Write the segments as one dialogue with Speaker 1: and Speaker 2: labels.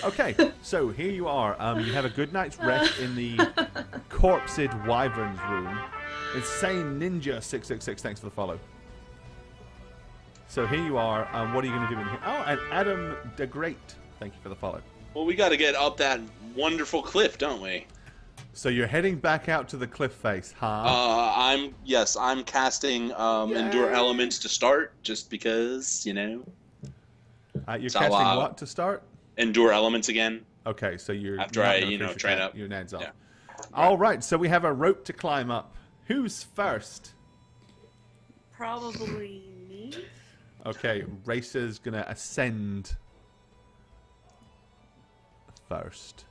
Speaker 1: Okay, so here you are. You have a good night's rest in the corpsed wyvern's room. Insane Ninja 666, thanks for the follow. So here you are. What are you going to do in here? Oh, and Adam the Great, thank you for the follow.
Speaker 2: Well, we got to get up that wonderful cliff, don't we?
Speaker 1: So you're heading back out to the cliff face, huh?
Speaker 2: I'm casting Endure Elements to start, just because, you know.
Speaker 1: You're casting what to start?
Speaker 2: Endure Elements again.
Speaker 1: Okay, so you're
Speaker 2: after train up
Speaker 1: your Ned's off.
Speaker 2: Yeah.
Speaker 1: All right, so we have a rope to climb up. Who's first?
Speaker 3: Probably me.
Speaker 1: Okay, Racer's gonna ascend first.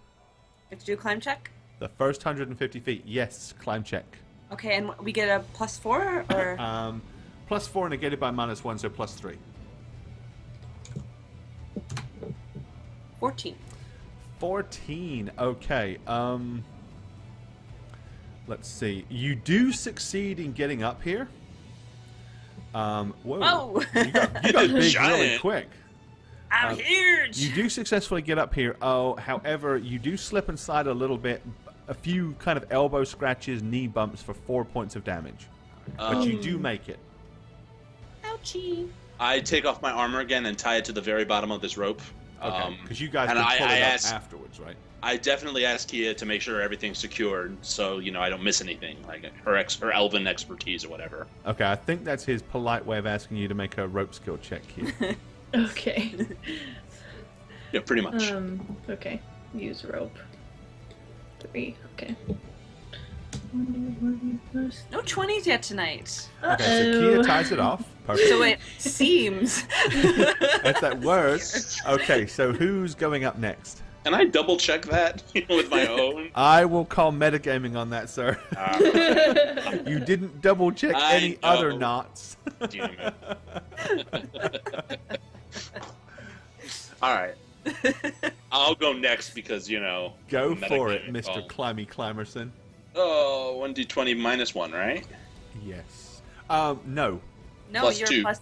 Speaker 3: You have to do a climb check.
Speaker 1: The first 150 feet, yes, climb check.
Speaker 3: Okay, and we get a +4 or?
Speaker 1: +4 negated by -1, so +3.
Speaker 3: 14.
Speaker 1: 14. Okay. Let's see. You do succeed in getting up here. Whoa!
Speaker 3: Whoa.
Speaker 1: You got big really quick.
Speaker 3: I'm huge.
Speaker 1: You do successfully get up here. Oh, however, you do slip and slide a little bit. A few kind of elbow scratches, knee bumps for 4 points of damage. But you do make it.
Speaker 3: Ouchie.
Speaker 2: I take off my armor again and tie it to the very bottom of this rope.
Speaker 1: Okay, because you guys can pull it up afterwards, right?
Speaker 2: I definitely ask Kia to make sure everything's secured, so I don't miss anything, like her elven expertise or whatever.
Speaker 1: Okay, I think that's his polite way of asking you to make a rope skill check here.
Speaker 4: Okay.
Speaker 2: Yeah, pretty much.
Speaker 4: Okay. Use rope. 3. Okay.
Speaker 3: No 20s yet tonight.
Speaker 1: Okay, so Kia ties it off. Perfect.
Speaker 3: So it seems.
Speaker 1: That's that word. Okay, so who's going up next?
Speaker 2: Can I double check that with my own?
Speaker 1: I will call metagaming on that, sir. You didn't double check any other knots.
Speaker 2: Damn it. All right. I'll go next because,
Speaker 1: Go for it, Mr. Climby Climerson.
Speaker 2: Oh, 1d20 -1, right?
Speaker 1: Yes. No.
Speaker 3: No,
Speaker 2: Plus
Speaker 3: you're
Speaker 2: 2.
Speaker 3: plus.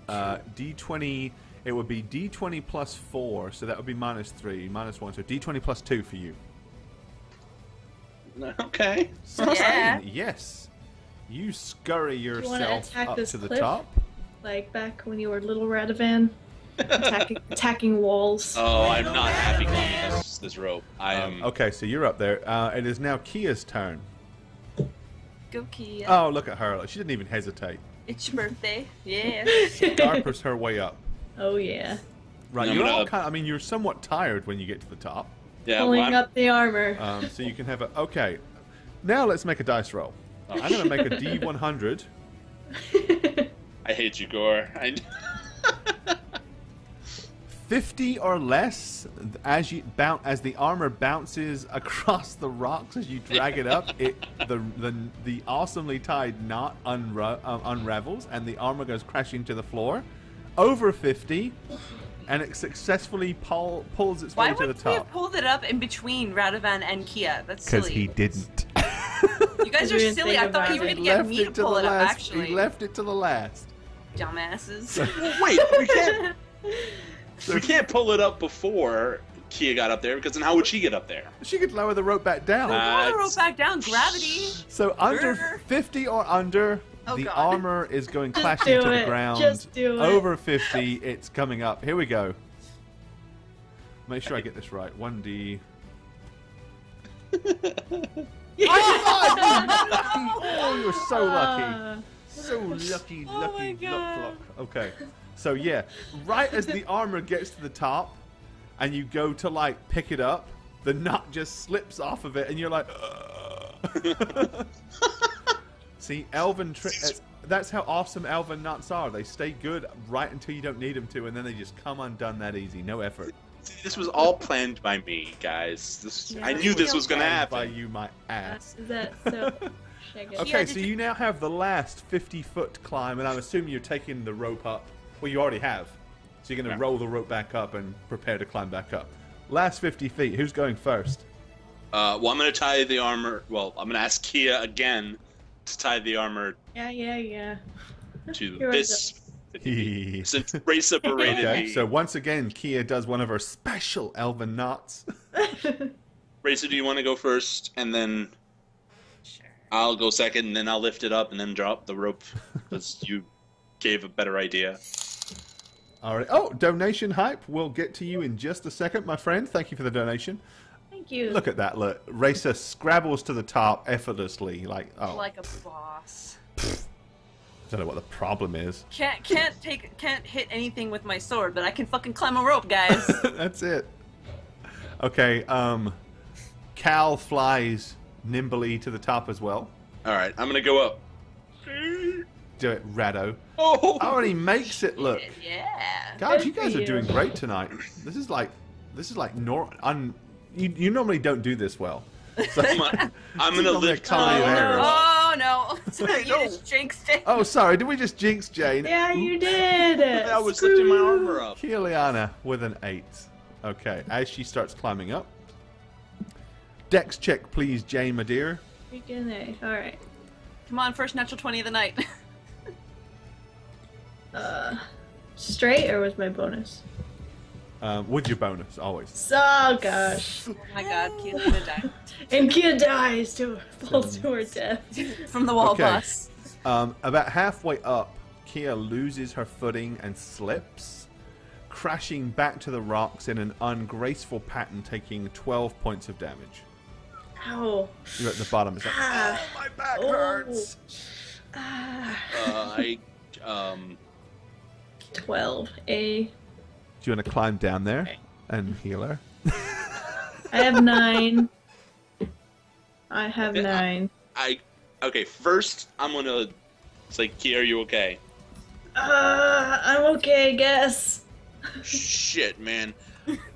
Speaker 1: D20. It would be D20 plus 4, so that would be -3, -1, so D20 plus 2 for you.
Speaker 2: Okay.
Speaker 3: Yeah.
Speaker 1: Yes. You scurry yourself
Speaker 4: attack
Speaker 1: up
Speaker 4: this
Speaker 1: to the
Speaker 4: cliff?
Speaker 1: top.
Speaker 4: Like back when you were little Radovan, attacking walls.
Speaker 2: Oh, I'm not happy climbing this rope. I am.
Speaker 1: Okay, so you're up there. It is now Kia's turn.
Speaker 3: Go Kia.
Speaker 1: Oh, look at her. She didn't even hesitate.
Speaker 3: It's your birthday. Yeah.
Speaker 1: Scarpers her way up.
Speaker 4: Oh yeah.
Speaker 1: Right,
Speaker 2: I'm
Speaker 1: you're
Speaker 2: gonna-
Speaker 1: all you're somewhat tired when you get to the top.
Speaker 2: Yeah,
Speaker 4: Pulling up the armor.
Speaker 1: So you can have a... Okay, now let's make a dice roll. I'm going to make a D100.
Speaker 2: I hate you, Gore.
Speaker 1: 50 or less as the armor bounces across the rocks as you drag it up. The awesomely tied knot unravels and the armor goes crashing to the floor. Over 50, and it successfully pulls its way
Speaker 3: Why
Speaker 1: to the
Speaker 3: wouldn't we
Speaker 1: top.
Speaker 3: have pulled it up in between Radovan and Kia? That's silly.
Speaker 1: Because he didn't.
Speaker 3: You guys are
Speaker 4: We didn't
Speaker 3: silly.
Speaker 4: think
Speaker 3: I thought
Speaker 4: about
Speaker 3: you were
Speaker 4: it.
Speaker 3: going to get me to pull it up,
Speaker 1: last.
Speaker 3: actually.
Speaker 1: He left it to the last.
Speaker 3: Dumbasses.
Speaker 2: Wait, we can't pull it up before Kia got up there, because then how would she get up there?
Speaker 1: She could lower the rope back down.
Speaker 3: Pull the rope back down. Gravity.
Speaker 1: So under
Speaker 3: Grr.
Speaker 1: 50 or under,
Speaker 3: Oh,
Speaker 1: the
Speaker 3: God.
Speaker 1: armor is going
Speaker 4: Just
Speaker 1: clashing
Speaker 4: do
Speaker 1: to the
Speaker 4: it.
Speaker 1: ground.
Speaker 4: Just do it.
Speaker 1: Over 50, it's coming up. Here we go. Make sure I get this right. 1D. Oh, you're so lucky. So lucky, lucky, luck. Okay. So yeah, right as the armor gets to the top, and you go to pick it up, the knot just slips off of it, and you're like, ugh. See, elven that's how awesome elven knots are. They stay good right until you don't need them to, and then they just come undone that easy, no effort.
Speaker 2: See, this was all planned by me, guys. I knew this was going to happen.
Speaker 1: By you, my ass.
Speaker 4: Is that so? Shaggy?
Speaker 1: Okay, so you now have the last 50-foot climb, and I'm assuming you're taking the rope up. Well, you already have. So you're going to roll the rope back up and prepare to climb back up. Last 50 feet. Who's going first?
Speaker 2: Well, I'm going to tie the armor. Well, I'm going to ask Kia again to tie the armor
Speaker 4: Yeah.
Speaker 2: to
Speaker 4: You're
Speaker 2: this Since Ray separated
Speaker 1: Okay,
Speaker 2: me.
Speaker 1: so once again, Kia does one of her special elven knots.
Speaker 2: Racer, do you want to go first, and then
Speaker 3: Sure.
Speaker 2: I'll go second, and then I'll lift it up and then drop the rope because you gave a better idea.
Speaker 1: All right. Oh, donation hype. We'll get to you in just a second, my friend. Thank you for the donation.
Speaker 4: Thank you.
Speaker 1: Look at that. Look, Racer scrabbles to the top effortlessly. Like, oh,
Speaker 3: Like a boss.
Speaker 1: I don't know what the problem is.
Speaker 3: Can't hit anything with my sword, but I can fucking climb a rope, guys.
Speaker 1: That's it. Okay. Cal flies nimbly to the top as well.
Speaker 2: All right, I'm gonna go up.
Speaker 1: Do it, Rado.
Speaker 2: Oh,
Speaker 1: Oh, and he makes it look.
Speaker 3: Yeah.
Speaker 1: God,
Speaker 4: Good
Speaker 1: you guys
Speaker 4: for
Speaker 1: are
Speaker 4: you.
Speaker 1: doing great tonight. This is like you normally don't do this well. So,
Speaker 2: I'm gonna lift.
Speaker 1: Comedy of errors.
Speaker 3: Oh no! Sorry, you
Speaker 2: No.
Speaker 3: just jinxed it.
Speaker 1: Oh, sorry. Did we just jinx Jane?
Speaker 4: Yeah, you did.
Speaker 2: I was lifting my armor up.
Speaker 1: Kiliana with an 8. Okay, as she starts climbing up. Dex check, please, Jane, my dear.
Speaker 4: Freaking A. All right.
Speaker 3: Come on, first natural 20 of the night.
Speaker 4: Straight or was my bonus?
Speaker 1: With your bonus, always.
Speaker 4: Oh gosh.
Speaker 3: Oh my god, Kia's gonna die.
Speaker 4: And Kia dies falls to her death.
Speaker 3: From the wall
Speaker 1: Okay.
Speaker 3: bus.
Speaker 1: About halfway up, Kia loses her footing and slips, crashing back to the rocks in an ungraceful pattern, taking 12 points of damage.
Speaker 4: Ow.
Speaker 1: You're at the bottom. It's like,
Speaker 4: Ah.
Speaker 1: oh, my back
Speaker 4: Oh.
Speaker 1: hurts.
Speaker 4: Ah. 12. A.
Speaker 1: Do you want to climb down there and heal her?
Speaker 4: I have 9. I have 9.
Speaker 2: Okay, first I'm gonna say, Kia, are you okay?
Speaker 4: I'm okay, I guess.
Speaker 2: Shit, man.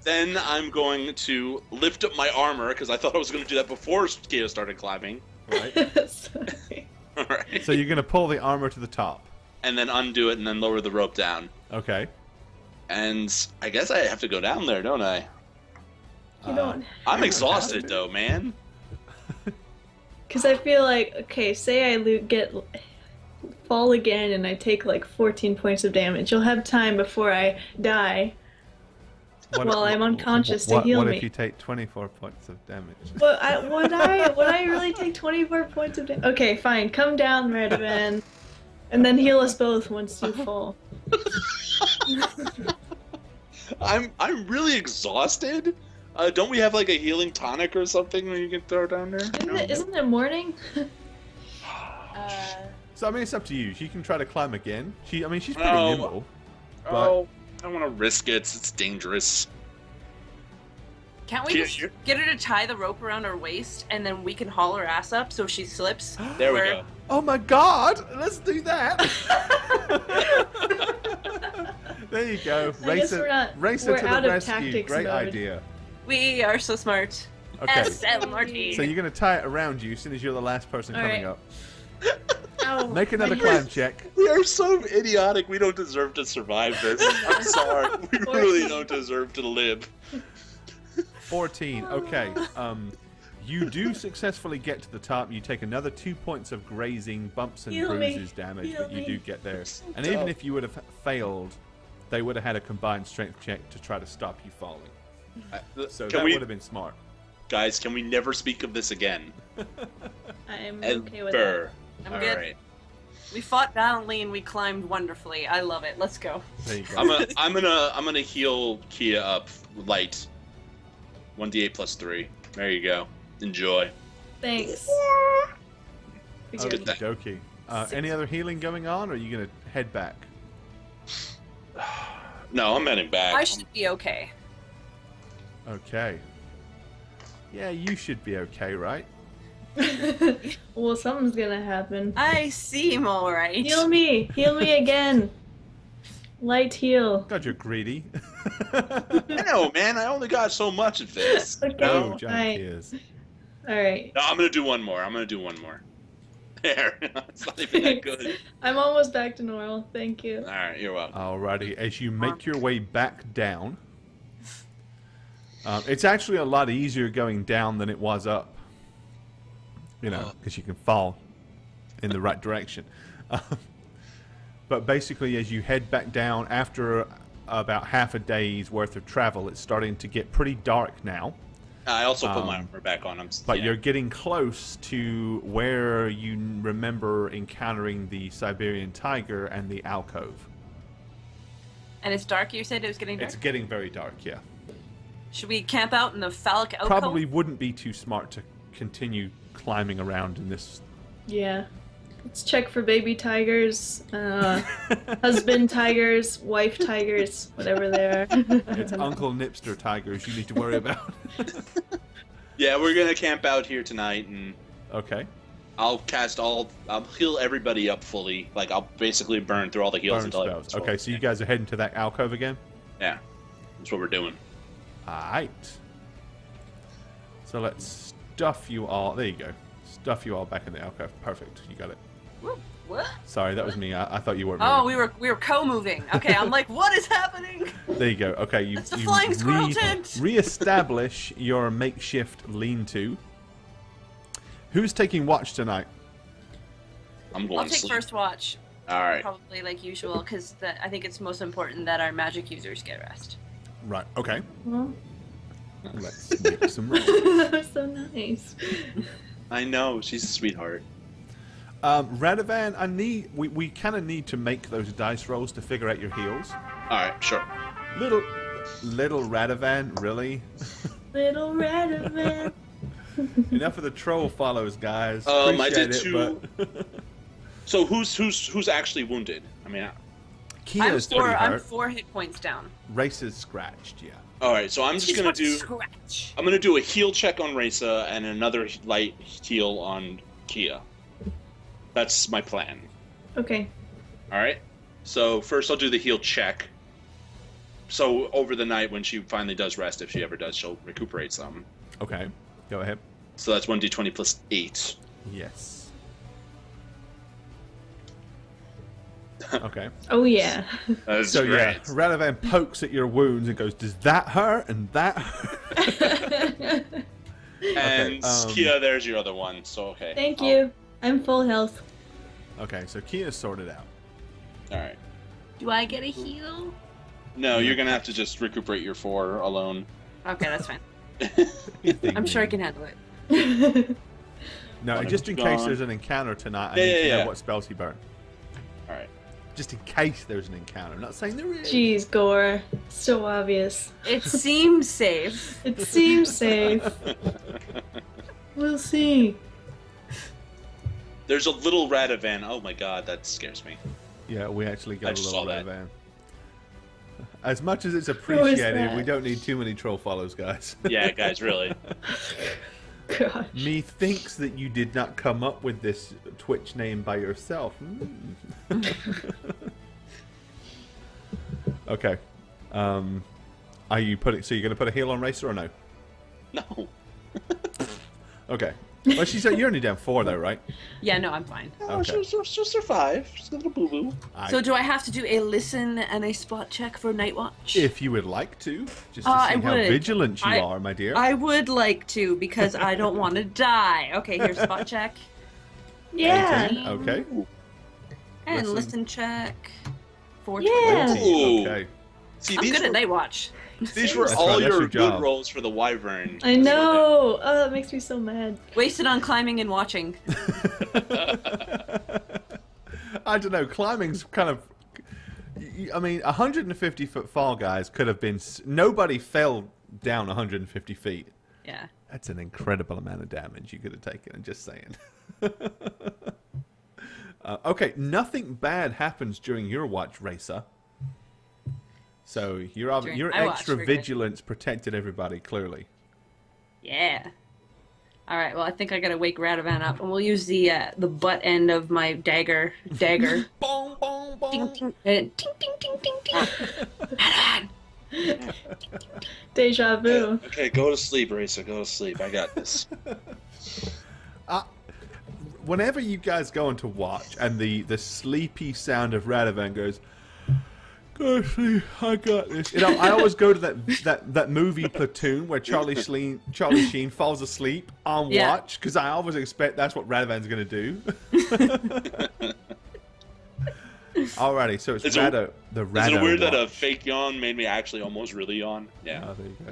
Speaker 2: Then I'm going to lift up my armor because I thought I was going to do that before Kia started climbing.
Speaker 1: Right.
Speaker 4: Sorry.
Speaker 2: All right.
Speaker 1: So you're going to pull the armor to the top.
Speaker 2: And then undo it and then lower the rope down.
Speaker 1: Okay.
Speaker 2: And I guess I have to go down there, don't I?
Speaker 4: You don't.
Speaker 2: I'm exhausted though, man.
Speaker 4: Because I feel like, okay, say I fall again and I take like 14 points of damage. You'll have time before I die. Well, I'm unconscious to heal
Speaker 1: What
Speaker 4: me.
Speaker 1: if you take 24 points of damage?
Speaker 4: But would I really take 24 points of damage? Okay, fine. Come down, Radovan. And then heal us both once you fall.
Speaker 2: I'm really exhausted. Don't we have like a healing tonic or something that you can throw down there?
Speaker 4: Isn't it morning?
Speaker 1: So I mean, it's up to you. She can try to climb again. She's pretty
Speaker 2: Oh.
Speaker 1: nimble. But
Speaker 2: Oh, I don't want to risk it. It's dangerous.
Speaker 3: Can't we
Speaker 2: Kia,
Speaker 3: just
Speaker 2: you're-
Speaker 3: get her to tie the rope around her waist and then we can haul her ass up so if she slips?
Speaker 2: There we
Speaker 3: Where-
Speaker 2: go.
Speaker 1: oh my God! Let's do that. There you go.
Speaker 4: I guess we're not-
Speaker 1: Racer
Speaker 4: we're
Speaker 1: to
Speaker 4: out
Speaker 1: the
Speaker 4: of
Speaker 1: rescue.
Speaker 4: tactics
Speaker 1: Great
Speaker 4: mode.
Speaker 1: idea.
Speaker 3: We are so smart.
Speaker 1: Okay.
Speaker 3: SMRT.
Speaker 1: So you're going to tie it around you as soon as you're the last person
Speaker 4: All
Speaker 1: coming
Speaker 4: right.
Speaker 1: up.
Speaker 4: Ow,
Speaker 1: Make another
Speaker 4: my
Speaker 1: climb
Speaker 4: wrist.
Speaker 1: check.
Speaker 2: We are so idiotic. We don't deserve to survive this. I'm sorry. We really don't deserve to live.
Speaker 1: 14. Okay. You do successfully get to the top. You take another 2 points of grazing, bumps and
Speaker 4: Heal me.
Speaker 1: bruises damage,
Speaker 4: Heal
Speaker 1: but you
Speaker 4: me.
Speaker 1: do get there.
Speaker 2: So
Speaker 1: And even
Speaker 2: tough.
Speaker 1: if you would have failed, they would have had a combined strength check to try to stop you falling. So
Speaker 2: Can
Speaker 1: that
Speaker 2: we,
Speaker 1: would have been smart.
Speaker 2: guys? Can we never speak of this again?
Speaker 4: I'm okay with that.
Speaker 2: Ever.
Speaker 3: I'm
Speaker 2: All
Speaker 3: good.
Speaker 2: right.
Speaker 3: We fought valiantly and we climbed wonderfully. I love it. Let's go.
Speaker 1: There you go.
Speaker 2: I'm gonna heal Kia up light. 1d8 plus 3. There you go. Enjoy.
Speaker 4: Thanks.
Speaker 2: It's good thing.
Speaker 1: Okie dokie. Any other healing going on, or are you going to head back?
Speaker 2: No, I'm heading back.
Speaker 3: I should be okay.
Speaker 1: Okay. Yeah, you should be okay, right?
Speaker 4: Well, something's gonna happen.
Speaker 3: I seem alright.
Speaker 4: Heal me! Heal me again! Light heal.
Speaker 1: God, you're greedy.
Speaker 2: I know, man. I only got so much of this.
Speaker 4: Okay,
Speaker 1: No, giant
Speaker 4: fine.
Speaker 1: tears.
Speaker 4: Alright.
Speaker 2: No, I'm gonna do one more. There. It's not even that good.
Speaker 4: I'm almost back to normal. Thank you.
Speaker 2: All right, you're welcome.
Speaker 1: Alrighty, as you make your way back down, it's actually a lot easier going down than it was up. You know, because you can fall in the right direction. But basically, as you head back down after about half a day's worth of travel, it's starting to get pretty dark now.
Speaker 2: I also put my armor back on.
Speaker 1: But you're getting close to where you remember encountering the Siberian tiger and the alcove.
Speaker 3: And it's dark, you said it was getting dark?
Speaker 1: It's getting very dark, yeah.
Speaker 3: Should we camp out in the phallic alcove?
Speaker 1: Probably wouldn't be too smart to continue climbing around in this.
Speaker 4: Yeah. Let's check for baby tigers, husband tigers, wife tigers, whatever they are.
Speaker 1: It's Uncle Nipster tigers you need to worry about.
Speaker 2: Yeah, we're gonna camp out here tonight, and
Speaker 1: Okay.
Speaker 2: I'll heal everybody up fully. Like, I'll basically burn through all the heals
Speaker 1: Burn
Speaker 2: until
Speaker 1: spells. Okay, so you guys are heading to that alcove again?
Speaker 2: Yeah, that's what we're doing.
Speaker 1: Alright. So let's stuff you all. There you go. Stuff you all back in the alcove. Perfect. You got it.
Speaker 3: What?
Speaker 1: Sorry, that was me. I thought you weren't
Speaker 3: Oh,
Speaker 1: moving.
Speaker 3: we were co-moving. Okay, I'm like, what is happening?
Speaker 1: There you go. Okay, you
Speaker 3: That's the flying squirrel tent!
Speaker 1: Re-establish your makeshift lean-to. Who's taking watch tonight?
Speaker 2: I'm going
Speaker 3: I'll
Speaker 2: to
Speaker 3: take
Speaker 2: sleep.
Speaker 3: first watch.
Speaker 2: All right.
Speaker 3: Probably like usual, because I think it's most important that our magic users get rest.
Speaker 1: Right. Okay.
Speaker 4: Well,
Speaker 1: Let's make some rolls.
Speaker 4: that was so nice.
Speaker 2: I know, she's a sweetheart.
Speaker 1: Radovan, we kind of need to make those dice rolls to figure out your heals.
Speaker 2: All right, sure.
Speaker 1: Little Radovan, really?
Speaker 4: Little Radovan.
Speaker 1: Enough of the troll follows, guys.
Speaker 2: I
Speaker 1: Appreciate
Speaker 2: did
Speaker 1: it,
Speaker 2: two.
Speaker 1: but
Speaker 2: So who's actually wounded? I mean,
Speaker 1: Kia's pretty
Speaker 3: I'm
Speaker 1: hurt.
Speaker 3: 4 hit points down.
Speaker 1: Race is scratched, yeah.
Speaker 2: all right. So I'm just
Speaker 3: She's
Speaker 2: gonna
Speaker 3: got
Speaker 2: do.
Speaker 3: scratch.
Speaker 2: I'm gonna do a heal check on Reza and another light heal on Kia. That's my plan.
Speaker 4: Okay.
Speaker 2: All right. So first, I'll do the heal check. So over the night, when she finally does rest, if she ever does, she'll recuperate some.
Speaker 1: Okay, go ahead.
Speaker 2: So that's 1d20 plus 8.
Speaker 1: Yes. Okay.
Speaker 4: Oh yeah.
Speaker 2: That's
Speaker 1: So yeah,
Speaker 2: great.
Speaker 1: Radovan pokes at your wounds and goes, "Does that hurt?" And that hurt.
Speaker 2: And
Speaker 1: Okay,
Speaker 2: Kia, there's your other one. So okay.
Speaker 4: Thank you. I'm full health.
Speaker 1: Okay, so Kia's sorted out.
Speaker 2: All right.
Speaker 3: Do I get a heal?
Speaker 2: No, you're gonna have to just recuperate your 4 alone.
Speaker 3: Okay, that's fine.
Speaker 1: Anything
Speaker 3: I'm sure I
Speaker 1: mean.
Speaker 3: can handle it.
Speaker 1: No,
Speaker 2: One
Speaker 1: just
Speaker 2: of
Speaker 1: in
Speaker 2: them
Speaker 1: case
Speaker 2: gone.
Speaker 1: there's an encounter tonight, I
Speaker 2: Yeah,
Speaker 1: need to
Speaker 2: yeah,
Speaker 1: know
Speaker 2: yeah.
Speaker 1: what spells you burn.
Speaker 2: All right.
Speaker 1: Just in case there's an encounter. I'm not saying there is.
Speaker 4: Jeez, Gore. So obvious.
Speaker 3: It seems safe.
Speaker 4: It seems safe. We'll see.
Speaker 2: There's a little Radovan. Oh my god, that scares me.
Speaker 1: Yeah, we actually
Speaker 2: I
Speaker 1: got a
Speaker 2: just
Speaker 1: little
Speaker 2: saw that.
Speaker 1: Radovan. As much as it's
Speaker 4: is
Speaker 1: appreciated,
Speaker 4: that?
Speaker 1: we don't need too many troll follows, guys.
Speaker 2: Yeah, guys, really.
Speaker 4: Gosh.
Speaker 1: Methinks that you did not come up with this Twitch name by yourself. Okay. Are you putting? So you're going to put a heal on Racer or no?
Speaker 2: No.
Speaker 1: Okay. Well, she said you're only down 4 though, right?
Speaker 3: Yeah, no, I'm fine.
Speaker 2: Oh,
Speaker 1: Okay.
Speaker 2: she'll survive. She's a little boo boo.
Speaker 3: So do I have to do a listen and a spot check for night watch?
Speaker 1: If you would like to, just to
Speaker 3: I
Speaker 1: see how
Speaker 3: would.
Speaker 1: vigilant you
Speaker 3: I-
Speaker 1: are, my dear.
Speaker 3: I would like to because I don't want to die. Okay, here's spot check
Speaker 4: Yeah.
Speaker 1: 18, okay.
Speaker 3: and
Speaker 1: Listen.
Speaker 3: listen check. 4
Speaker 4: Yeah.
Speaker 1: 20,
Speaker 2: Ooh.
Speaker 1: okay.
Speaker 2: See,
Speaker 3: I'm
Speaker 2: these
Speaker 3: good
Speaker 2: were,
Speaker 3: at night watch.
Speaker 2: these were
Speaker 1: That's
Speaker 2: all
Speaker 1: right, that's
Speaker 2: your
Speaker 1: your
Speaker 2: good
Speaker 1: job.
Speaker 2: rolls for the Wyvern.
Speaker 4: I know. Oh, that makes me so mad.
Speaker 3: Wasted on climbing and watching.
Speaker 1: I don't know. Climbing's kind of. I mean, 150-foot fall, guys, could have been. Nobody fell down 150 feet.
Speaker 3: Yeah.
Speaker 1: That's an incredible amount of damage you could have taken. I'm just saying. Okay, nothing bad happens during your watch, Racer. So your
Speaker 3: During
Speaker 1: your
Speaker 3: my watch,
Speaker 1: extra
Speaker 3: we're good.
Speaker 1: vigilance protected everybody clearly.
Speaker 3: Yeah. All right. Well, I think I gotta wake Radovan up, and we'll use the butt end of my dagger.
Speaker 1: Boom, boom,
Speaker 3: Ting,
Speaker 1: boom.
Speaker 3: ting, ting, ting, ting, ting, ting. Radovan.
Speaker 4: Deja vu.
Speaker 2: Okay, go to sleep, Racer. Go to sleep. I got this.
Speaker 1: Whenever you guys go into watch and the sleepy sound of Radovan goes, "Go to sleep, I got this." You know, I always go to that movie Platoon where Charlie Sheen falls asleep on
Speaker 3: Yeah.
Speaker 1: watch because I always expect that's what Radovan's going to do. Alrighty, so it's
Speaker 2: Is
Speaker 1: Rado. The
Speaker 2: Is
Speaker 1: Rado
Speaker 2: it weird that a
Speaker 1: watch.
Speaker 2: fake yawn made me actually almost really yawn? Yeah.
Speaker 1: Oh, there you go.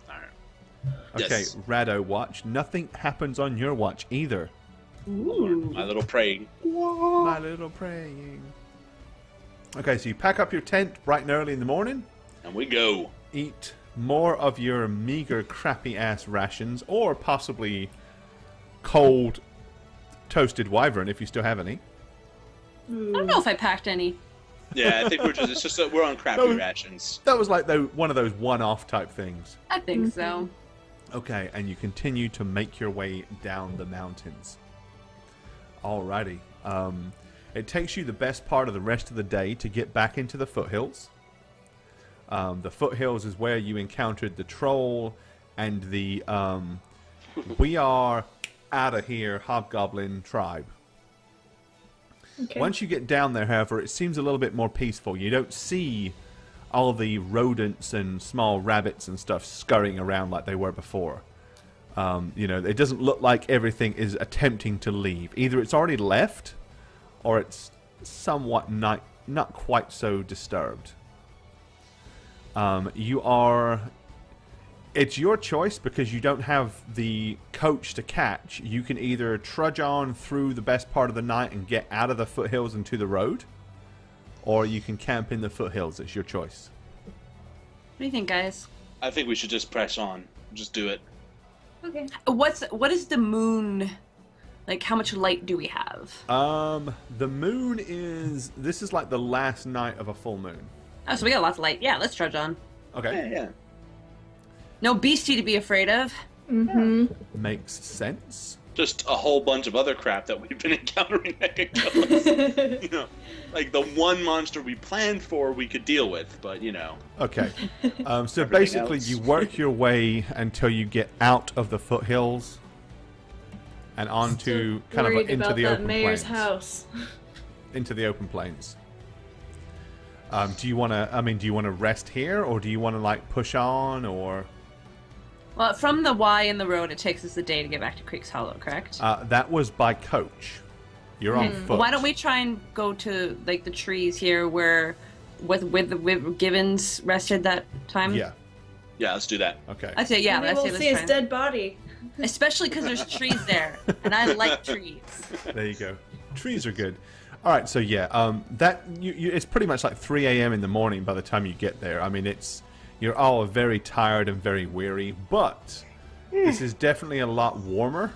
Speaker 2: All right.
Speaker 1: Okay,
Speaker 2: Yes.
Speaker 1: Rado watch. Nothing happens on your watch either.
Speaker 3: Ooh.
Speaker 2: My little praying.
Speaker 1: My little praying. Okay, so you pack up your tent bright and early in the morning.
Speaker 2: And we go.
Speaker 1: Eat more of your meager, crappy-ass rations, or possibly cold, toasted wyvern if you still have any.
Speaker 3: I don't know if I packed any.
Speaker 2: Yeah, I think it's just that we're on crappy
Speaker 1: No.
Speaker 2: rations.
Speaker 1: That was like one of those one-off type things.
Speaker 3: I think so.
Speaker 1: Okay, and you continue to make your way down the mountains. Alrighty. It takes you the best part of the rest of the day to get back into the foothills. The foothills is where you encountered the troll and the we are out of here hobgoblin tribe.
Speaker 4: Okay.
Speaker 1: Once you get down there, however, it seems a little bit more peaceful. You don't see all the rodents and small rabbits and stuff scurrying around like they were before. You know, it doesn't look like everything is attempting to leave. Either it's already left, or it's somewhat not quite so disturbed. It's your choice because you don't have the coach to catch. You can either trudge on through the best part of the night and get out of the foothills and to the road, or you can camp in the foothills. It's your choice.
Speaker 3: What do you think, guys?
Speaker 2: I think we should just press on. Just do it.
Speaker 4: Okay.
Speaker 3: What is the moon? Like, how much light do we have?
Speaker 1: The moon this is like the last night of a full moon.
Speaker 3: Oh, so we got lots of light. Yeah, let's trudge on.
Speaker 1: Okay.
Speaker 2: Yeah.
Speaker 3: No beastie to be afraid of.
Speaker 4: Mm-hmm.
Speaker 1: Makes sense.
Speaker 2: Just a whole bunch of other crap that we've been encountering that could kill us. You know, like the one monster we planned for, we could deal with, but you know.
Speaker 1: Okay. So
Speaker 2: Everything
Speaker 1: basically,
Speaker 2: else.
Speaker 1: you work your way until you get out of the foothills and onto kind of
Speaker 4: Worried
Speaker 1: into
Speaker 4: about
Speaker 1: the
Speaker 4: that
Speaker 1: open
Speaker 4: mayor's
Speaker 1: plains.
Speaker 4: house.
Speaker 1: Into the open plains. Do you want to rest here, or do you want to like push on, or?
Speaker 3: Well, from the Y in the road, it takes us a day to get back to Creek's Hollow, correct?
Speaker 1: That was by coach. You're on foot.
Speaker 3: Why don't we try and go to like the trees here, where with Gibbons rested that time?
Speaker 1: Yeah.
Speaker 2: Yeah, let's do that.
Speaker 1: Okay.
Speaker 3: I say yeah.
Speaker 4: Maybe
Speaker 3: Let's
Speaker 4: we'll
Speaker 3: say
Speaker 4: see his
Speaker 3: let's try.
Speaker 4: dead body.
Speaker 3: Especially because there's trees there, and I like trees.
Speaker 1: There you go. Trees are good. All right, so yeah, it's pretty much like 3 a.m. in the morning by the time you get there. I mean, you're all very tired and very weary, but this is definitely a lot warmer.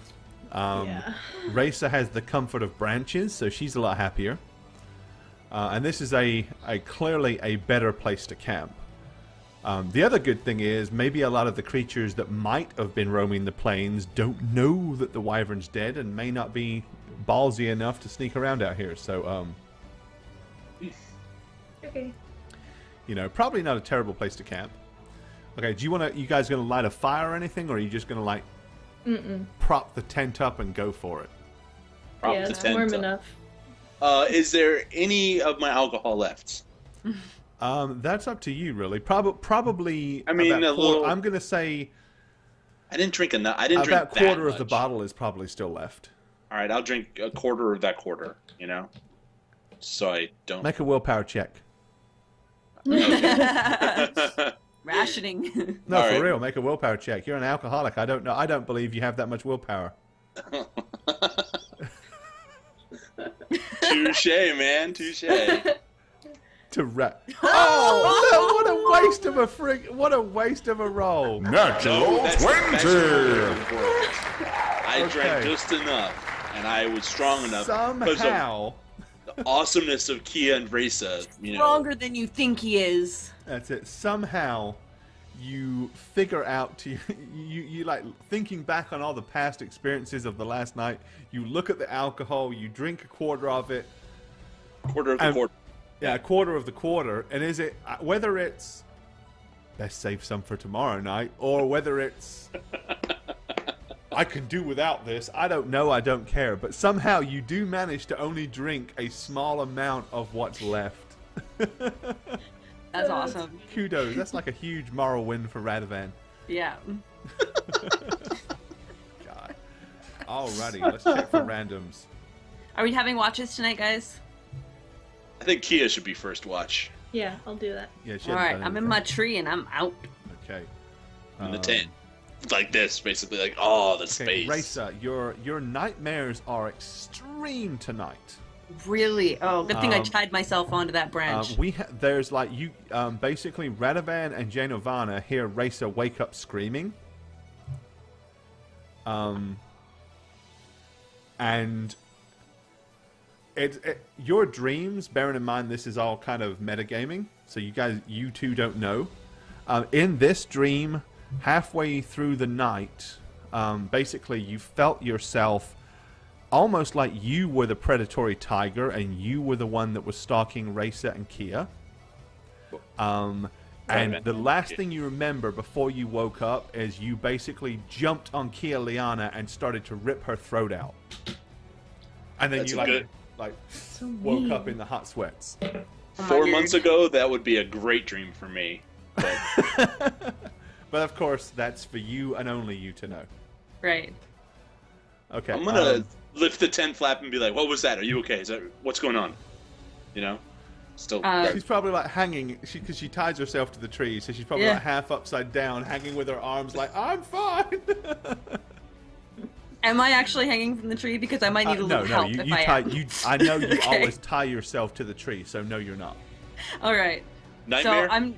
Speaker 4: Yeah.
Speaker 1: Raisa has the comfort of branches, so she's a lot happier. And this is a clearly a better place to camp. The other good thing is maybe a lot of the creatures that might have been roaming the plains don't know that the wyvern's dead and may not be ballsy enough to sneak around out here. So,
Speaker 4: Okay.
Speaker 1: you know, probably not a terrible place to camp. Okay, you guys gonna light a fire or anything, or are you just gonna like prop the tent up and go for it?
Speaker 2: Prop
Speaker 4: Yeah,
Speaker 2: the
Speaker 4: it's
Speaker 2: tent
Speaker 4: warm
Speaker 2: up.
Speaker 4: enough.
Speaker 2: Is there any of my alcohol left?
Speaker 1: That's up to you, really. Probably.
Speaker 2: I mean,
Speaker 1: about
Speaker 2: a little-
Speaker 1: I'm gonna say
Speaker 2: I didn't drink enough. I didn't drink
Speaker 1: about
Speaker 2: that
Speaker 1: quarter of the
Speaker 2: much.
Speaker 1: bottle is probably still left.
Speaker 2: All right, I'll drink a quarter of that quarter. You know, so I don't.
Speaker 1: Make a willpower check.
Speaker 3: Rationing.
Speaker 1: No,
Speaker 2: All
Speaker 1: for
Speaker 2: right.
Speaker 1: real. Make a willpower check. You're an alcoholic. I don't know. I don't believe you have that much willpower.
Speaker 2: Touche, man. Touche.
Speaker 1: To Oh, no, what a waste of a what a waste of a roll.
Speaker 5: Natural
Speaker 2: That's
Speaker 5: 20!
Speaker 2: really important. I drank
Speaker 1: Okay.
Speaker 2: just enough, and I was strong enough. because of
Speaker 1: Somehow,
Speaker 2: the awesomeness of Kia and Vresa, you know.
Speaker 3: Stronger than you think he is.
Speaker 1: that's it. Somehow, you figure out you like thinking back on all the past experiences of the last night. You look at the alcohol. You drink a quarter of it.
Speaker 2: Quarter of the
Speaker 1: And-
Speaker 2: quarter.
Speaker 1: Yeah, a quarter of the quarter. And is it whether it's best save some for tomorrow night, or whether it's I can do without this, I don't know, I don't care. But somehow you do manage to only drink a small amount of what's left.
Speaker 3: That's awesome.
Speaker 1: Kudos. That's like a huge moral win for Radovan.
Speaker 3: Yeah.
Speaker 1: God. Alrighty, let's check for randoms.
Speaker 3: Are we having watches tonight, guys?
Speaker 2: I think Kia should be first watch.
Speaker 4: Yeah, I'll do that.
Speaker 1: Yeah, she
Speaker 3: All
Speaker 1: hasn't
Speaker 3: right,
Speaker 1: done
Speaker 3: I'm in
Speaker 1: anything.
Speaker 3: my tree and I'm out.
Speaker 1: Okay.
Speaker 2: In the tent. Like this, basically. Like, oh, the space.
Speaker 1: Racer, your nightmares are extreme tonight.
Speaker 3: Really? Oh, good thing I tied myself onto that branch.
Speaker 1: There's like you basically Radovan and Janovana hear Racer wake up screaming. And your dreams, bearing in mind this is all kind of metagaming, so you two don't know. In this dream, halfway through the night, basically you felt yourself almost like you were the predatory tiger and you were the one that was stalking Racer and Kia. And the last thing you remember before you woke up is you basically jumped on Kia Liana and started to rip her throat out. And then
Speaker 2: That's
Speaker 1: you
Speaker 2: good.
Speaker 1: woke up in the hot sweats.
Speaker 2: 4 months ago, that would be a great dream for me.
Speaker 1: But of course, that's for you and only you to know.
Speaker 3: Right.
Speaker 1: Okay.
Speaker 2: I'm gonna lift the tent flap and be like, "What was that? Are you okay? What's going on?" You know, still.
Speaker 1: She's probably like hanging, because she ties herself to the tree, so she's probably like half upside down, hanging with her arms like, "I'm fine."
Speaker 3: Am I actually hanging from the tree? Because I might need a little help if I am.
Speaker 1: I know you
Speaker 3: Okay.
Speaker 1: always tie yourself to the tree, so no, you're not.
Speaker 3: All right.
Speaker 2: Nightmare.
Speaker 3: So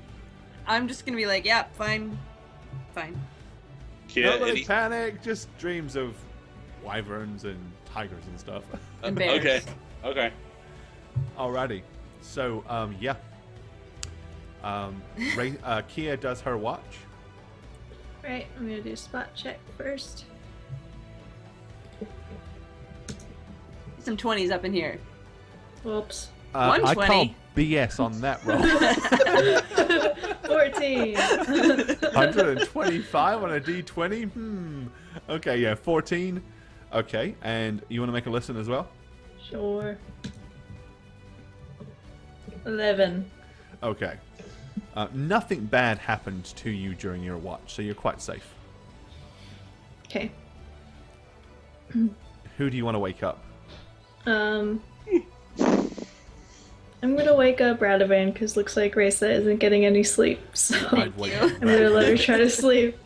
Speaker 3: I'm just gonna be like, yeah, fine.
Speaker 2: Yeah,
Speaker 1: Nobody panic. Just dreams of wyverns and tigers and stuff.
Speaker 3: And bears.
Speaker 2: Okay.
Speaker 1: Alrighty. So yeah. Kia does her watch.
Speaker 4: Right, I'm gonna do spot check first.
Speaker 3: Some 20s up in here.
Speaker 4: Whoops.
Speaker 1: I
Speaker 3: 120.
Speaker 1: call BS on that roll.
Speaker 4: 14.
Speaker 1: 125 on a D20? Okay, yeah, 14. Okay, and you want to make a listen as well?
Speaker 4: Sure. 11.
Speaker 1: Okay. Nothing bad happened to you during your watch, so you're quite safe.
Speaker 4: Okay.
Speaker 1: Who do you want to wake up?
Speaker 4: I'm gonna wake up Radovan because looks like Raisa isn't getting any sleep, so
Speaker 1: I'd wake up
Speaker 4: I'm gonna let her try to sleep.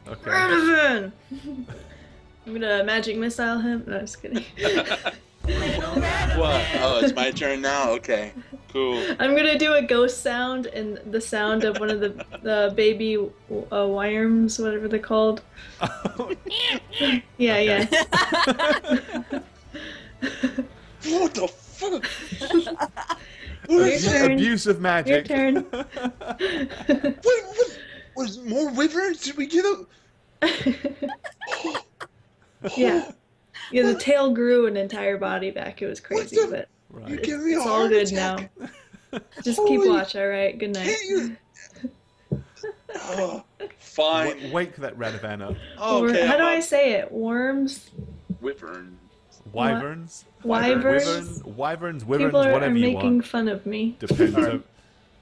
Speaker 1: Okay.
Speaker 4: Radovan! I'm gonna magic missile him. No, just kidding.
Speaker 2: What? Oh, it's my turn now. Okay. Cool.
Speaker 4: I'm gonna do a ghost sound and the sound of one of the baby worms, whatever they're called. Yeah.
Speaker 2: What the fuck?
Speaker 4: Your turn.
Speaker 1: Abuse of
Speaker 4: Your
Speaker 1: magic.
Speaker 4: turn.
Speaker 2: What was more wyverns? Did we get a?
Speaker 4: Yeah. Yeah, the tail grew an entire body back. It was crazy,
Speaker 2: What the-
Speaker 4: but
Speaker 1: Right.
Speaker 2: You give me a
Speaker 4: it's all
Speaker 2: heart
Speaker 4: good
Speaker 2: attack.
Speaker 4: now. Just keep
Speaker 2: Holy-
Speaker 4: watch, alright? Good night.
Speaker 2: Can't you? Oh, fine.
Speaker 1: Wake that Radovan up.
Speaker 2: Okay.
Speaker 4: How do
Speaker 2: I'm
Speaker 4: I say it? Worms?
Speaker 2: Wyvern.
Speaker 1: Wyverns?
Speaker 4: Wyverns?
Speaker 1: Wyverns,
Speaker 4: People
Speaker 1: wyverns,
Speaker 4: are
Speaker 1: whatever you
Speaker 4: making
Speaker 1: want.
Speaker 4: fun of me.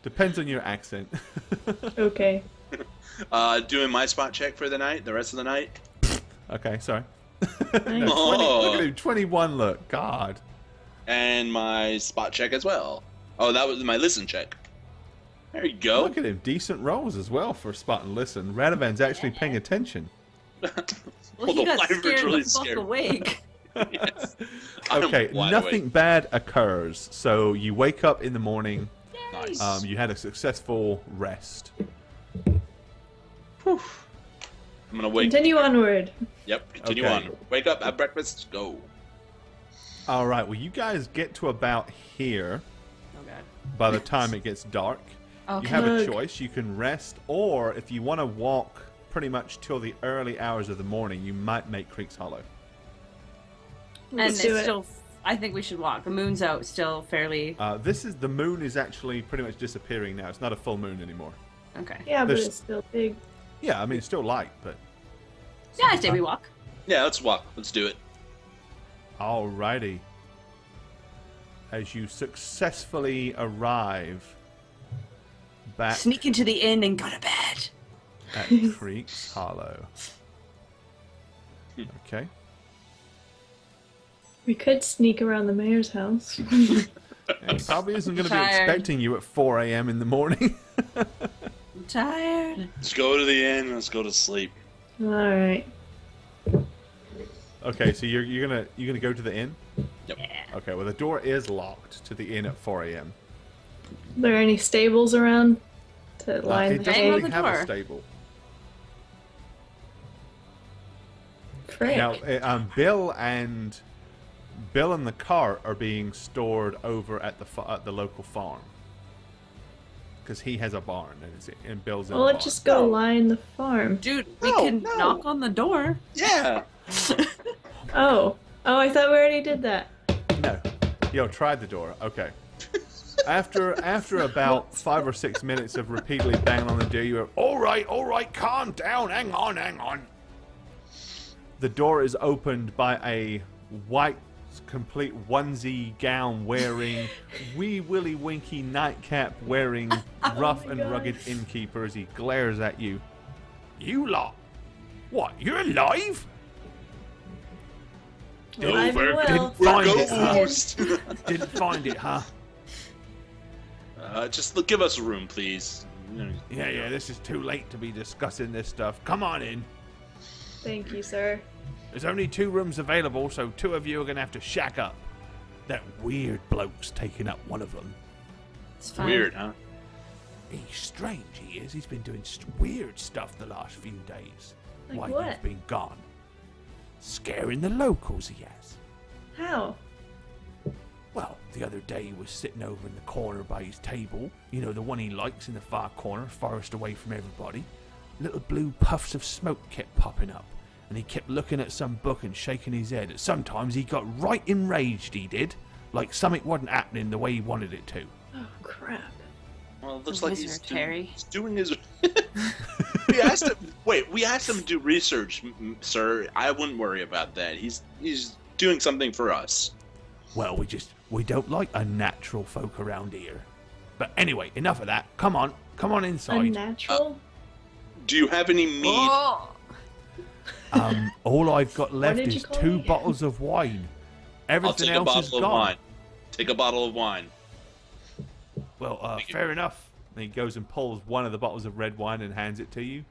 Speaker 1: Depends on your accent.
Speaker 4: Okay.
Speaker 2: Doing my spot check for the night, the rest of the night.
Speaker 1: Okay, sorry.
Speaker 4: Nice.
Speaker 2: Oh.
Speaker 1: Look at him, 21 look. God.
Speaker 2: And my spot check as well. Oh, that was my listen check. There you go.
Speaker 1: Look at him. Decent rolls as well for spot and listen. Radovan's actually paying attention.
Speaker 3: Well, he got
Speaker 2: wyvern's
Speaker 3: scared
Speaker 2: really
Speaker 3: the fuck
Speaker 2: scared.
Speaker 3: awake.
Speaker 2: Yes. I'm
Speaker 1: Okay,
Speaker 2: wide
Speaker 1: nothing
Speaker 2: awake.
Speaker 1: bad occurs. So you wake up in the morning.
Speaker 2: Nice.
Speaker 1: You had a successful rest.
Speaker 2: I'm gonna wake.
Speaker 4: Continue onward.
Speaker 2: Yep. Continue
Speaker 1: Okay.
Speaker 2: on. Wake up, have breakfast, go.
Speaker 1: All right. Well, you guys get to about here
Speaker 3: Oh god.
Speaker 1: by the time it gets dark.
Speaker 3: Oh,
Speaker 1: You have a
Speaker 4: Ugh.
Speaker 1: choice. You can rest, or if you want to walk pretty much till the early hours of the morning, you might make Creeks Hollow.
Speaker 3: and
Speaker 4: Let's
Speaker 3: it's
Speaker 4: do it.
Speaker 3: still. I think we should walk. The moon's out, still fairly.
Speaker 1: The moon is actually pretty much disappearing now. It's not a full moon anymore.
Speaker 3: Okay.
Speaker 4: Yeah, but
Speaker 1: There's-
Speaker 4: it's still big.
Speaker 1: Yeah, I mean it's still light, but
Speaker 3: Yeah, I say we walk.
Speaker 2: Yeah, let's walk. Let's do it.
Speaker 1: alrighty. As you successfully arrive back
Speaker 3: Sneak into the inn and go to bed.
Speaker 1: at Creeks Hollow. Okay.
Speaker 4: We could sneak around the mayor's house.
Speaker 1: And he probably isn't going to be
Speaker 3: Tired.
Speaker 1: expecting you at 4 a.m. in the morning.
Speaker 3: I'm tired.
Speaker 2: Let's go to the inn. Let's go to sleep.
Speaker 4: All right.
Speaker 1: Okay, so you're gonna go to the inn.
Speaker 2: Yep.
Speaker 3: Yeah.
Speaker 1: Okay, well the door is locked to the inn at 4 a.m.
Speaker 4: Are there any stables around to line
Speaker 1: It
Speaker 4: the
Speaker 1: doesn't
Speaker 3: Hang on
Speaker 1: really
Speaker 3: the
Speaker 1: have a
Speaker 3: door.
Speaker 1: stable.
Speaker 4: Frick.
Speaker 1: Now, Bill and the cart are being stored over at the local farm because he has a barn and Bill's in
Speaker 4: Well,
Speaker 1: a
Speaker 4: let's
Speaker 1: barn.
Speaker 4: just go
Speaker 2: No.
Speaker 4: line the farm.
Speaker 3: Dude, we
Speaker 2: No,
Speaker 3: can
Speaker 2: no.
Speaker 3: knock on the door.
Speaker 2: Yeah.
Speaker 4: Oh, I thought we already did that.
Speaker 1: No, yo, tried the door. Okay. After about 5 or 6 minutes of repeatedly banging on the door, you go, all right, calm down, hang on. The door is opened by a white, complete onesie gown wearing, wee willy winky nightcap wearing, rough
Speaker 4: my
Speaker 1: and
Speaker 4: God.
Speaker 1: rugged innkeeper as he glares at you. You lot, what? You're alive?
Speaker 4: Alive and well.
Speaker 1: Didn't
Speaker 2: We're
Speaker 1: find it, huh?
Speaker 2: ghost.
Speaker 1: Didn't find it, huh?
Speaker 2: Just give us a room, please.
Speaker 1: Yeah, this is too late to be discussing this stuff. Come on in.
Speaker 4: Thank you, sir.
Speaker 1: There's only 2 rooms available, so 2 of you are going to have to shack up. That weird bloke's taking up one of them.
Speaker 3: It's fine.
Speaker 2: Weird, huh?
Speaker 1: He's strange, he is. He's been doing weird stuff the last few days.
Speaker 4: Like
Speaker 1: while
Speaker 4: what?
Speaker 1: you've been gone. Scaring the locals, he has.
Speaker 4: How?
Speaker 1: Well, the other day he was sitting over in the corner by his table. You know, the one he likes in the far corner, farthest away from everybody. Little blue puffs of smoke kept popping up. And he kept looking at some book and shaking his head. Sometimes he got right enraged, he did. Like something wasn't happening the way he wanted it to.
Speaker 4: Oh, crap.
Speaker 2: Well, it looks
Speaker 3: The
Speaker 2: like
Speaker 3: wizard, Harry.
Speaker 2: he's doing his. We asked him. Wait, we asked him to do research, sir. I wouldn't worry about that. He's doing something for us.
Speaker 1: Well, we don't like unnatural folk around here. But anyway, enough of that. Come on inside.
Speaker 4: Unnatural?
Speaker 2: Do you have any mead?
Speaker 3: Oh!
Speaker 1: All I've got left
Speaker 4: did you
Speaker 1: is
Speaker 4: call
Speaker 1: 2
Speaker 4: me again?
Speaker 1: bottles of wine.
Speaker 2: I'll
Speaker 1: Everything
Speaker 2: take a
Speaker 1: else is
Speaker 2: bottle of
Speaker 1: gone.
Speaker 2: wine. Take a bottle of wine.
Speaker 1: Well,
Speaker 2: Thank you.
Speaker 1: fair enough. And he goes and pulls one of the bottles of red wine and hands it to you.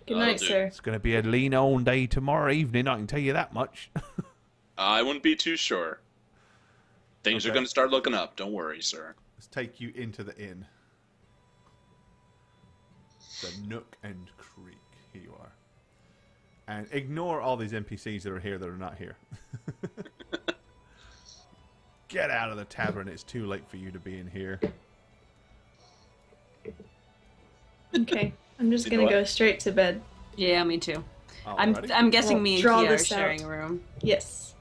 Speaker 4: Good
Speaker 2: That'll
Speaker 4: night,
Speaker 2: do.
Speaker 4: sir.
Speaker 1: It's going to be a lean on day tomorrow evening, I can tell you that much.
Speaker 2: I wouldn't be too sure. Things are
Speaker 1: Okay.
Speaker 2: going to start looking up. Don't worry, sir.
Speaker 1: Let's take you into the inn. The Nook and Creek. Here you are. And ignore all these NPCs that are here that are not here. Get out of the tavern. It's too late for you to be in here.
Speaker 4: Okay. I'm just
Speaker 2: You
Speaker 4: gonna
Speaker 2: know
Speaker 4: go
Speaker 2: what?
Speaker 4: straight to bed.
Speaker 3: Yeah, me too.
Speaker 1: Alrighty.
Speaker 3: I'm guessing
Speaker 4: Well,
Speaker 3: me and
Speaker 4: draw
Speaker 3: Kia are
Speaker 4: this out.
Speaker 3: sharing a room.
Speaker 4: Yes.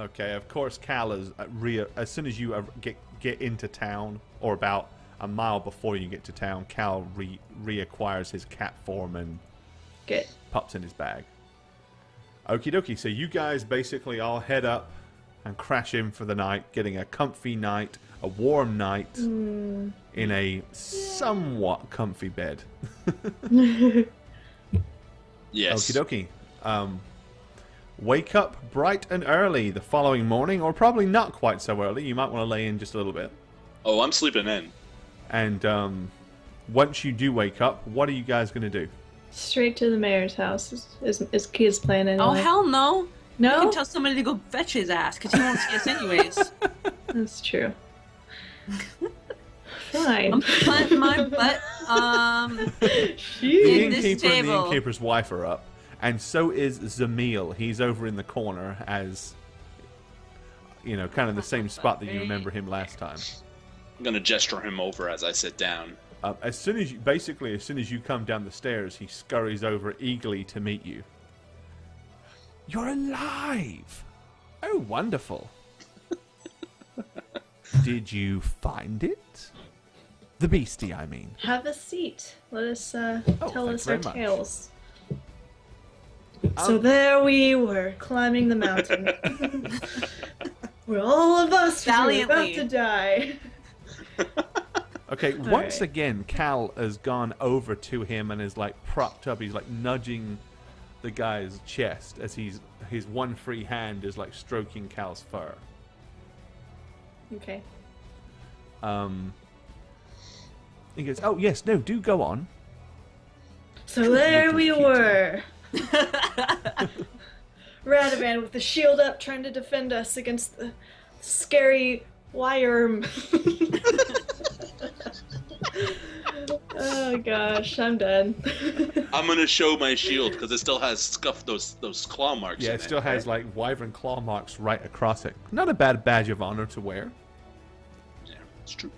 Speaker 1: Okay, of course, Cal is as soon as you get into town, or about a mile before you get to town, Cal reacquires his cat form and
Speaker 4: Good.
Speaker 1: pops in his bag. Okie dokie, so you guys basically all head up and crash in for the night, getting a comfy night, a warm night, in a somewhat comfy bed.
Speaker 2: Yes.
Speaker 1: Okie dokie. Wake up bright and early the following morning, or probably not quite so early. You might want to lay in just a little bit.
Speaker 2: Oh, I'm sleeping in.
Speaker 1: And once you do wake up, what are you guys going to do?
Speaker 4: Straight to the mayor's house is Kia's plan anyway.
Speaker 3: Oh, hell no. You
Speaker 4: No?
Speaker 3: can tell somebody to go fetch his ass, because he won't see us anyways.
Speaker 4: That's true. Fine.
Speaker 3: I'm planting my butt,
Speaker 1: The
Speaker 3: in this
Speaker 1: innkeeper and the
Speaker 3: table.
Speaker 1: innkeeper's wife are up, and so is Zamil. He's over in the corner as, you know, kind of the same spot that you remember him last time.
Speaker 2: I'm going to gesture him over as I sit down.
Speaker 1: As soon as you come down the stairs, he scurries over eagerly to meet you. You're alive! Oh, wonderful. Did you find it? The beastie, I mean.
Speaker 4: Have a seat. Let us tell
Speaker 1: thanks
Speaker 4: us our
Speaker 1: very much.
Speaker 4: tales. So there we were, climbing the mountain. Where all of us were about
Speaker 3: Valiantly.
Speaker 4: to die.
Speaker 1: Okay, once
Speaker 4: right.
Speaker 1: again, Cal has gone over to him and is like propped up. He's like nudging the guy's chest as his one free hand is like stroking Cal's fur.
Speaker 4: Okay.
Speaker 1: He goes, "Oh yes, no, do go on."
Speaker 4: So there we were. Radavan with the shield up, trying to defend us against the scary Wyerm. Oh gosh, I'm done.
Speaker 2: I'm gonna show my shield because it still has scuffed those claw marks.
Speaker 1: Yeah,
Speaker 2: in
Speaker 1: it still has like wyvern claw marks right across it. Not a bad badge of honor to wear.
Speaker 2: Yeah, it's true.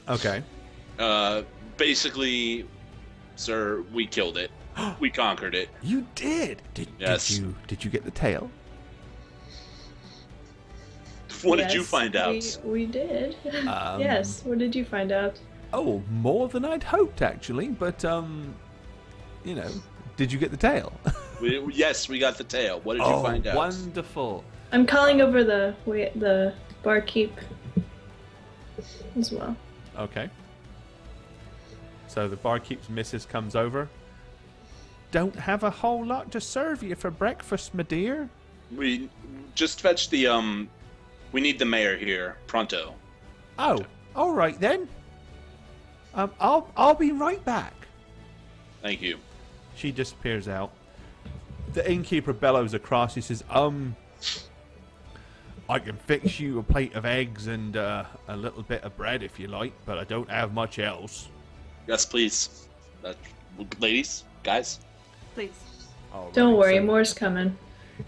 Speaker 1: Okay.
Speaker 2: Basically, sir, we killed it. We conquered it.
Speaker 1: You did.
Speaker 2: Yes.
Speaker 1: Did you get the tail?
Speaker 2: What did you find out?
Speaker 4: We did. Yes. What did you find out?
Speaker 1: Oh, more than I'd hoped, actually. But, did you get the tail?
Speaker 2: Yes, we got the tail. What did you find out?
Speaker 1: Wonderful.
Speaker 4: I'm calling over the barkeep as well.
Speaker 1: Okay. So the barkeep's missus comes over. Don't have a whole lot to serve you for breakfast, my dear.
Speaker 2: We just fetched the we need the mayor here pronto.
Speaker 1: Oh, all right then. I'll be right back.
Speaker 2: Thank you.
Speaker 1: She disappears out. The innkeeper bellows across. He says, I can fix you a plate of eggs and a little bit of bread if you like, but I don't have much else.
Speaker 2: Yes, please. Ladies, guys.
Speaker 3: Please.
Speaker 4: Don't worry, more's coming.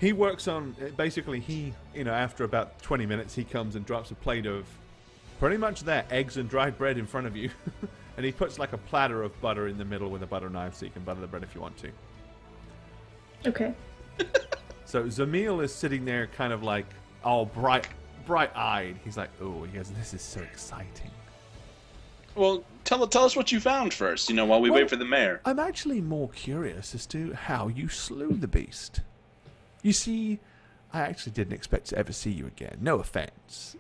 Speaker 1: He works on, basically after about 20 minutes, he comes and drops a plate of pretty much that, eggs and dried bread in front of you. And he puts like a platter of butter in the middle with a butter knife so you can butter the bread if you want to.
Speaker 4: Okay.
Speaker 1: So Zamil is sitting there kind of like all bright-eyed. He's like, oh, he goes, this is so exciting.
Speaker 2: Well, tell us what you found first, while we wait for the mayor.
Speaker 1: I'm actually more curious as to how you slew the beast. You see, I actually didn't expect to ever see you again. No offense.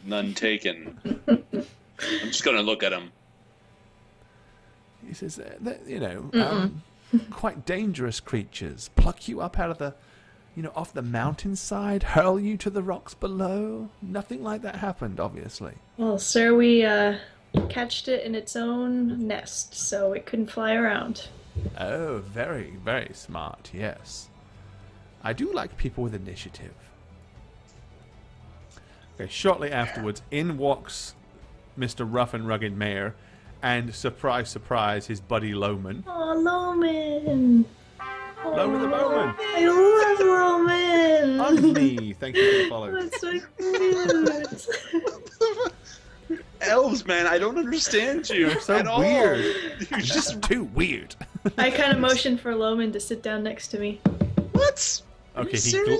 Speaker 2: None taken. I'm just gonna look at him.
Speaker 1: He says, quite dangerous creatures. Pluck you up out of the, off the mountainside, hurl you to the rocks below. Nothing like that happened, obviously.
Speaker 4: Well, sir, we catched it in its own nest, so it couldn't fly around.
Speaker 1: Oh, very, very smart, yes. I do like people with initiative. Okay, shortly afterwards, in walks Mr. Rough and Rugged Mayor, and surprise, surprise, his buddy Loman.
Speaker 4: Oh, Loman!
Speaker 1: Loman the Bowman!
Speaker 4: I love Loman!
Speaker 1: On me! Thank you for the follow.
Speaker 4: That's so cute!
Speaker 2: Elves, man, I don't understand you.
Speaker 1: You're so
Speaker 2: at all.
Speaker 1: weird.
Speaker 2: You're
Speaker 1: Just too weird.
Speaker 4: I kind of motioned for Loman to sit down next to me.
Speaker 2: What?
Speaker 1: Okay,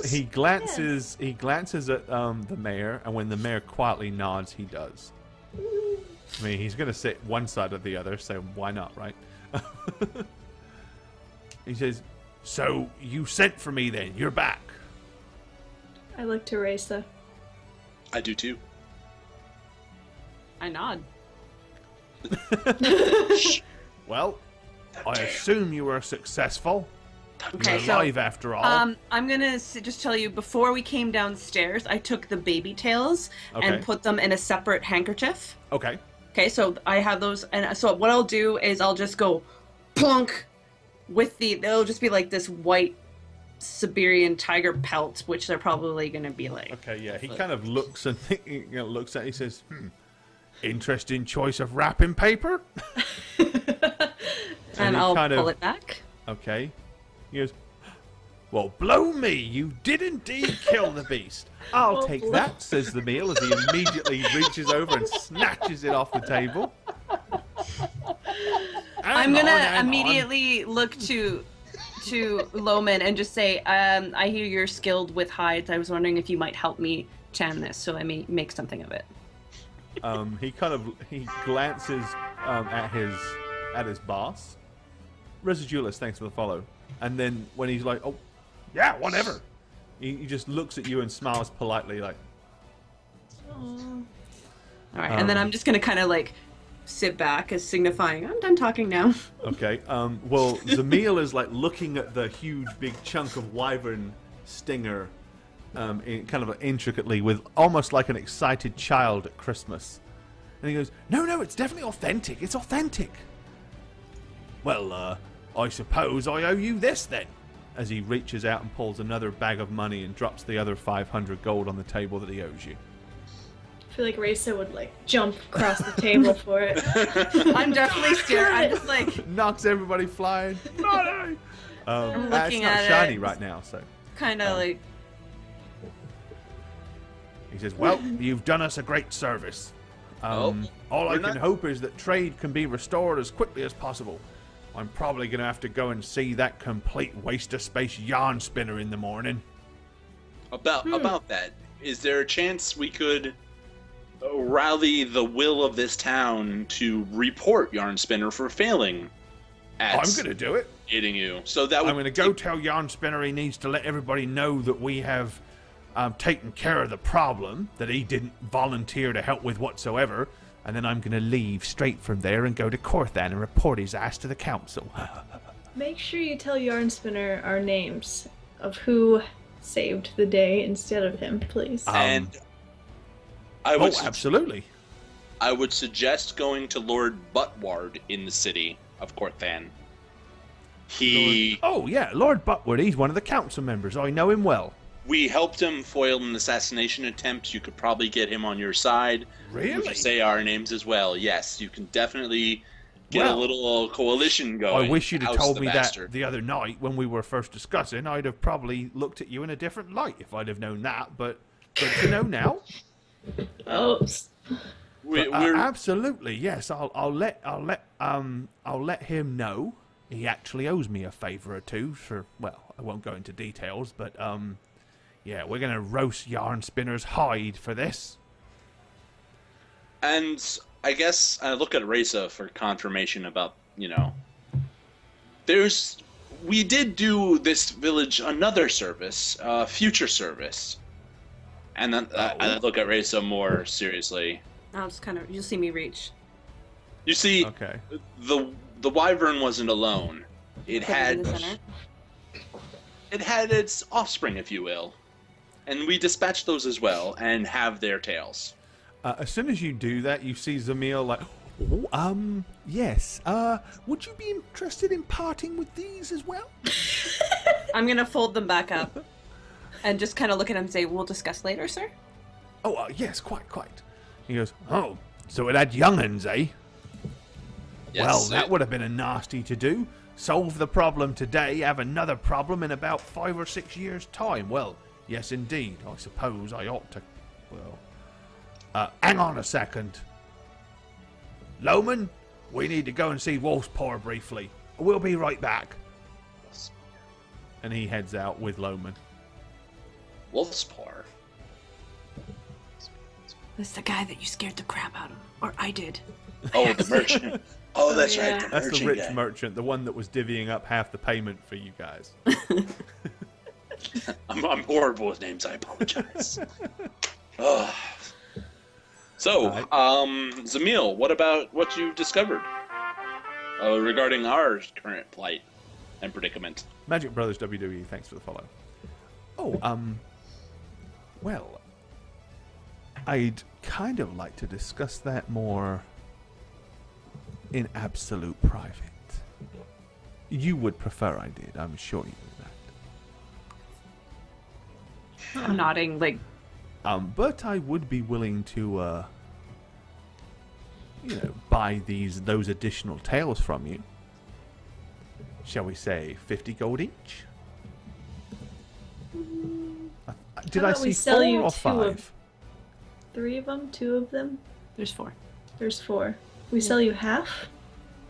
Speaker 1: he glances at the mayor, and when the mayor quietly nods, he does. I mean, he's gonna sit one side or the other, so why not, right? He says, "So you sent for me, then? You're back."
Speaker 4: I look to Raisa.
Speaker 2: I do too.
Speaker 3: I nod.
Speaker 1: Well, I assume you were successful.
Speaker 3: Okay,
Speaker 1: You're alive after all.
Speaker 3: I'm gonna just tell you, before we came downstairs, I took the baby tails and put them in a separate handkerchief.
Speaker 1: Okay.
Speaker 3: Okay, so I have those, and so what I'll do is I'll just go plunk with they'll just be like this white Siberian tiger pelt, which they're probably gonna be like.
Speaker 1: Okay, yeah. He kind of looks and looks at it, he says, interesting choice of wrapping paper.
Speaker 3: and I'll pull it back.
Speaker 1: Okay. He goes, well, blow me, you did indeed kill the beast. I'll take that, says the meal, as he immediately reaches over and snatches it off the table.
Speaker 3: I'm gonna immediately look to Loman and just say, I hear you're skilled with hides. I was wondering if you might help me tan this so I may make something of it.
Speaker 1: He glances at his boss. Residualist, thanks for the follow. And then when he's like, oh, yeah, whatever. He just looks at you and smiles politely like.
Speaker 3: All right, and then I'm just going to kind of like sit back as signifying I'm done talking now.
Speaker 1: Okay. Well, Zamil is like looking at the huge, big chunk of wyvern stinger, kind of intricately, with almost like an excited child at Christmas. And he goes, "No, it's definitely authentic. It's authentic." Well, I suppose I owe you this then. As he reaches out and pulls another bag of money and drops the other 500 gold on the table that he owes you.
Speaker 4: I feel like Raisa would like jump across the table for it.
Speaker 3: I'm definitely scared. I'm just like
Speaker 1: Knocks everybody flying. Money!
Speaker 3: I'm
Speaker 1: It's
Speaker 3: looking
Speaker 1: not
Speaker 3: at
Speaker 1: shiny
Speaker 3: it.
Speaker 1: right now, so.
Speaker 3: kind of like
Speaker 1: He says, "Well, you've done us a great service. All I can hope is that trade can be restored as quickly as possible. I'm probably going to have to go and see that complete waste of space yarn spinner in the morning."
Speaker 2: About that, is there a chance we could rally the will of this town to report Yarn Spinner for failing at
Speaker 1: I'm going to do it.
Speaker 2: aiding you? So that
Speaker 1: I'm going to go tell Yarn Spinner he needs to let everybody know that we have taken care of the problem that he didn't volunteer to help with whatsoever. And then I'm going to leave straight from there and go to Corthan and report his ass to the council.
Speaker 4: Make sure you tell Yarn Spinner our names of who saved the day instead of him, please.
Speaker 2: and I would
Speaker 1: Absolutely.
Speaker 2: I would suggest going to Lord Buttward in the city of Corthan.
Speaker 1: Oh, yeah, Lord Buttwood. He's one of the council members. I know him well.
Speaker 2: We helped him foil an assassination attempt. You could probably get him on your side.
Speaker 1: Really?
Speaker 2: If you say our names as well. Yes, you can definitely get a little coalition going.
Speaker 1: I wish you'd have
Speaker 2: Oust
Speaker 1: told
Speaker 2: the
Speaker 1: me
Speaker 2: bastard.
Speaker 1: that the other night when we were first discussing. I'd have probably looked at you in a different light if I'd have known that. But good to know now.
Speaker 4: Oh,
Speaker 2: We're
Speaker 1: Absolutely, yes. I'll let him know. He actually owes me a favor or two. For well, I won't go into details, but yeah, we're gonna roast Yarn Spinner's hide for this.
Speaker 2: And I guess I look at Reza for confirmation about, we did do this village another service, future service. And then I look at Reza more seriously.
Speaker 3: I'll just you'll see me reach.
Speaker 2: You see,
Speaker 1: Okay.
Speaker 2: the wyvern wasn't alone. It
Speaker 3: Put it in the
Speaker 2: had
Speaker 3: center.
Speaker 2: its offspring, if you will. And we dispatched those as well and have their tails.
Speaker 1: As soon as you do that, you see Zamil like, yes. Would you be interested in parting with these as well?
Speaker 3: I'm gonna fold them back up and just kind of look at him and say, "We'll discuss later, sir."
Speaker 1: Oh, yes, quite. He goes, "Oh, so it had young'uns, eh?
Speaker 2: Yes,
Speaker 1: Well, that would have been a nasty to do. Solve the problem today, have another problem in about 5 or 6 years' time. Well, yes, indeed. I suppose I ought to. Well, hang on a second. Loman, we need to go and see Wolfspaw briefly. We'll be right back." And he heads out with Loman.
Speaker 2: Wolfspaw.
Speaker 3: That's the guy that you scared the crap out of, or I did.
Speaker 2: Oh, the merchant. Oh, that's
Speaker 4: yeah.
Speaker 2: right. The
Speaker 1: That's the
Speaker 2: merchant
Speaker 1: rich
Speaker 2: guy.
Speaker 1: merchant, the one that was divvying up half the payment for you guys.
Speaker 2: I'm horrible with names. I apologize. Ugh. So, Zamil, what about what you discovered regarding our current plight and predicament?
Speaker 1: Magic Brothers WWE, thanks for the follow. Oh, well, I'd kind of like to discuss that more in absolute private. You would prefer I did, I'm sure you know that.
Speaker 3: I'm nodding, like,
Speaker 1: But I would be willing to, buy those additional tails from you. Shall we say 50 gold each? Did
Speaker 4: How
Speaker 1: I
Speaker 4: about we
Speaker 1: see
Speaker 4: sell
Speaker 1: 4
Speaker 4: you
Speaker 1: or
Speaker 4: 2
Speaker 1: 5?
Speaker 4: of- 3 of them? 2 of them?
Speaker 3: there's 4.
Speaker 4: There's 4. We sell you half?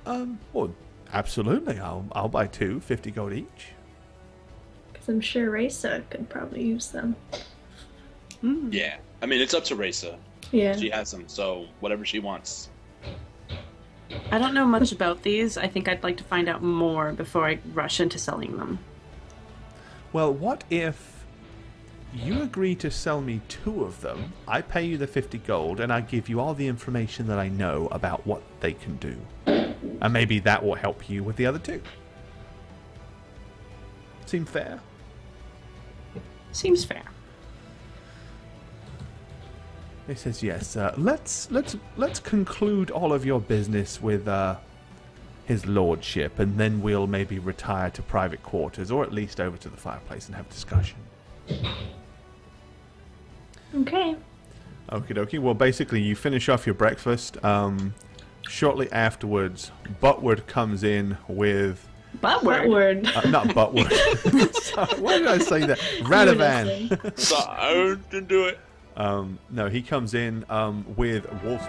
Speaker 1: Well, absolutely. I'll buy 2, 50 gold each.
Speaker 4: Because I'm sure Raisa could probably use them.
Speaker 2: Yeah. I mean, it's up to Reza.
Speaker 4: Yeah.
Speaker 2: She has them, so whatever she wants.
Speaker 3: I don't know much about these. I think I'd like to find out more before I rush into selling them.
Speaker 1: Well, what if you agree to sell me 2 of them. I pay you the 50 gold, and I give you all the information that I know about what they can do. And maybe that will help you with the other 2. Seem fair?
Speaker 3: Seems fair.
Speaker 1: He says, yes, let's conclude all of your business with his lordship, and then we'll maybe retire to private quarters, or at least over to the fireplace and have a discussion.
Speaker 4: Okay.
Speaker 1: Okie dokie. Well, basically, you finish off your breakfast. Shortly afterwards, Buttward comes in with...
Speaker 3: Buttward?
Speaker 1: Not Buttward. Sorry, why did I say that? Radavan.
Speaker 2: So I can do it.
Speaker 1: No, he comes in with Wolf's